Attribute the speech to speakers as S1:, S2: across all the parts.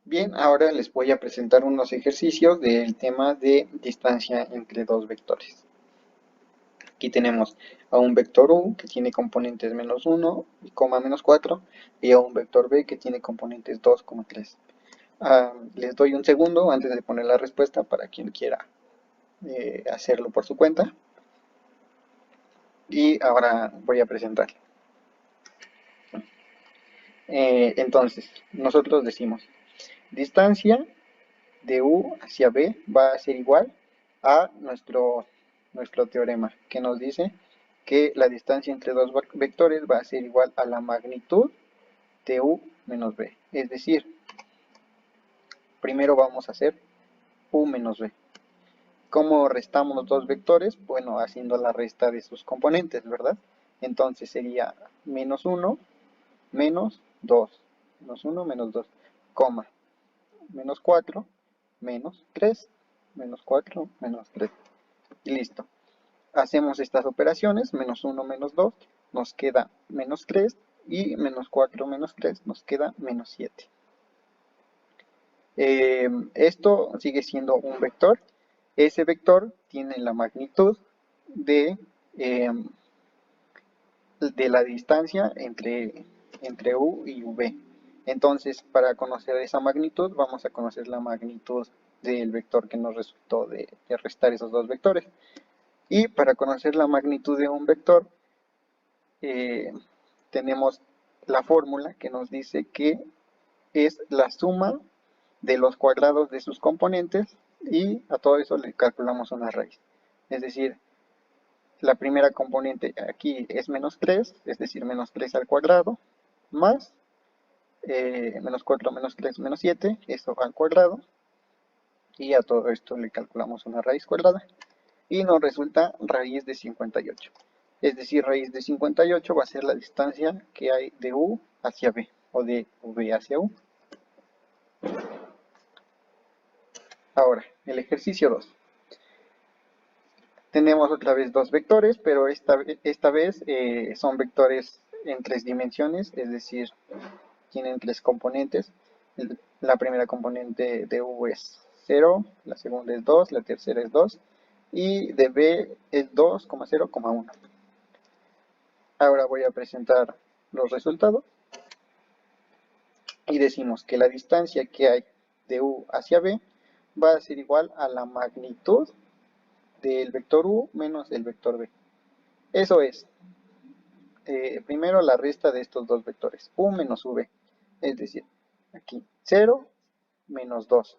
S1: Bien, ahora les voy a presentar unos ejercicios del tema de distancia entre dos vectores. Aquí tenemos a un vector u que tiene componentes -1, menos 4, y a un vector b que tiene componentes 2, 3. Les doy un segundo antes de poner la respuesta para quien quiera hacerlo por su cuenta. Y ahora voy a presentar. Entonces, nosotros decimos, distancia de u hacia b va a ser igual a nuestro teorema, que nos dice que la distancia entre dos vectores va a ser igual a la magnitud de u menos b. Es decir, primero vamos a hacer u menos b. ¿Cómo restamos dos vectores? Bueno, haciendo la resta de sus componentes, ¿verdad? Entonces sería -1 menos 2, -1 menos 2, coma, menos 4 menos 3, menos 4 menos 3. Y listo. Hacemos estas operaciones, -1 menos 2, nos queda menos 3, y menos 4 menos 3 nos queda menos 7. Esto sigue siendo un vector. Ese vector tiene la magnitud eh, de la distancia entre u y v. Entonces, para conocer esa magnitud, vamos a conocer la magnitud del vector que nos resultó de restar esos dos vectores. Y para conocer la magnitud de un vector, tenemos la fórmula que nos dice que es la suma de los cuadrados de sus componentes, y a todo eso le calculamos una raíz. Es decir, la primera componente aquí es menos 3, es decir, menos 3 al cuadrado, más menos 4 menos 3 menos 7, eso al cuadrado, y a todo esto le calculamos una raíz cuadrada, y nos resulta raíz de 58. Es decir, raíz de 58 va a ser la distancia que hay de u hacia b, o de v hacia u. Ahora, el ejercicio 2. Tenemos otra vez dos vectores, pero esta vez son vectores en tres dimensiones, es decir, tienen tres componentes. La primera componente de u es 0, la segunda es 2, la tercera es 2, y de b es 2, 0, 1. Ahora voy a presentar los resultados y decimos que la distancia que hay de u hacia b va a ser igual a la magnitud del vector u menos el vector b. Eso es, primero la resta de estos dos vectores, u menos v, es decir, aquí 0 menos 2,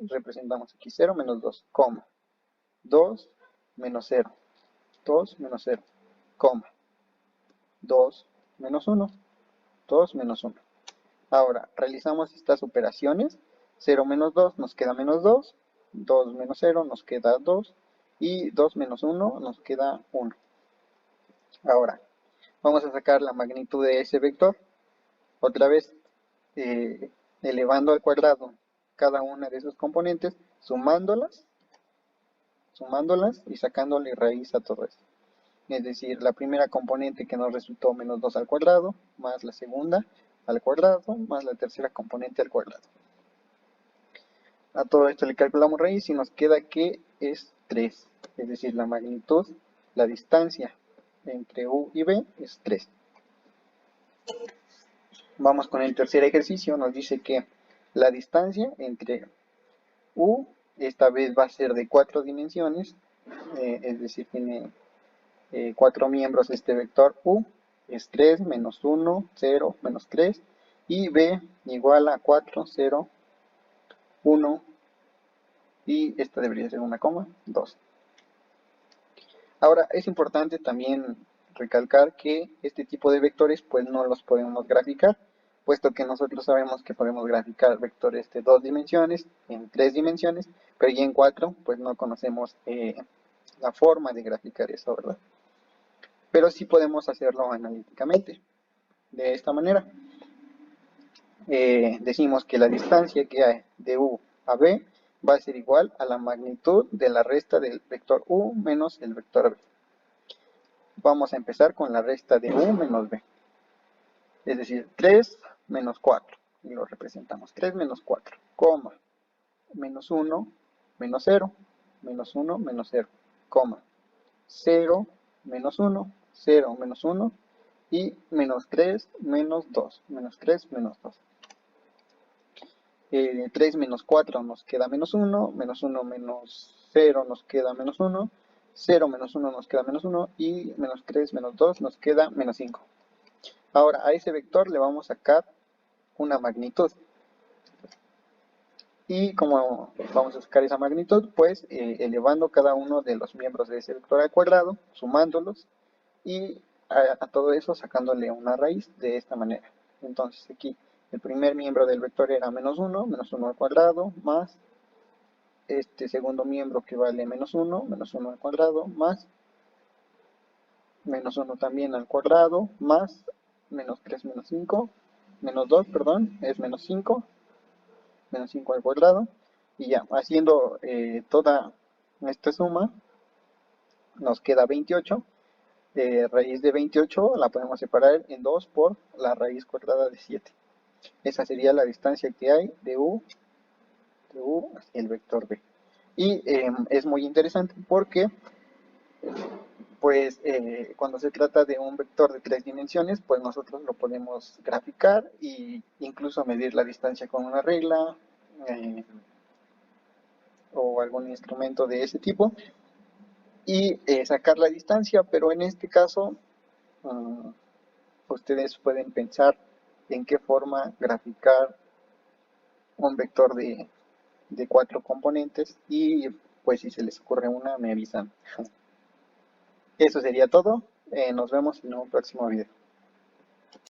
S1: representamos aquí 0 menos 2, coma, 2 menos 0, 2 menos 0, coma, 2 menos 1, 2 menos 1. Ahora, realizamos estas operaciones, 0 menos 2 nos queda menos 2, 2 menos 0 nos queda 2, y 2 menos 1 nos queda 1. Ahora, vamos a sacar la magnitud de ese vector, otra vez elevando al cuadrado cada una de sus componentes, sumándolas y sacándole raíz a todo esto. Es decir, la primera componente que nos resultó menos 2 al cuadrado, más la segunda al cuadrado, más la tercera componente al cuadrado. A todo esto le calculamos raíz y nos queda que es 3. Es decir, la magnitud, la distancia entre u y b es 3. Vamos con el tercer ejercicio. Nos dice que la distancia entre u, esta vez va a ser de 4 dimensiones, es decir, tiene 4 miembros este vector u, es 3, menos 1, 0, menos 3, y b igual a 4, 0, 1, y esta debería ser una coma, 2. Ahora, es importante también recalcar que este tipo de vectores pues no los podemos graficar, puesto que nosotros sabemos que podemos graficar vectores de 2 dimensiones, en 3 dimensiones, pero ya en 4 pues no conocemos la forma de graficar eso, ¿verdad? Pero sí podemos hacerlo analíticamente, de esta manera. Decimos que la distancia que hay de u a b va a ser igual a la magnitud de la resta del vector u menos el vector b. Vamos a empezar con la resta de u menos b, es decir, 3 menos 4. y lo representamos. 3 menos 4, coma, menos 1, menos 0, menos 1, menos 0, coma, 0, menos 1, 0, menos 1 y menos 3, menos 2, menos 3, menos 2. 3 menos 4 nos queda menos 1, menos 1 menos 0 nos queda menos 1, 0 menos 1 nos queda menos 1 y menos 3 menos 2 nos queda menos 5. Ahora a ese vector le vamos a sacar una magnitud. Y como vamos a sacar esa magnitud, pues elevando cada uno de los miembros de ese vector al cuadrado, sumándolos y a todo eso sacándole una raíz de esta manera. Entonces aquí el primer miembro del vector era menos 1 al cuadrado, más este segundo miembro que vale menos 1 al cuadrado, más menos 1 también al cuadrado, más menos 3 menos 5, menos 2, perdón, es menos 5 al cuadrado, y ya, haciendo toda esta suma, nos queda 28. Raíz de 28 la podemos separar en 2 por la raíz cuadrada de 7. Esa sería la distancia que hay de U hacia el vector B. Y es muy interesante porque pues cuando se trata de un vector de 3 dimensiones, pues nosotros lo podemos graficar e incluso medir la distancia con una regla o algún instrumento de ese tipo y sacar la distancia, pero en este caso ustedes pueden pensar en qué forma graficar un vector de 4 componentes y pues si se les ocurre una me avisan. Eso sería todo. Nos vemos en un próximo video.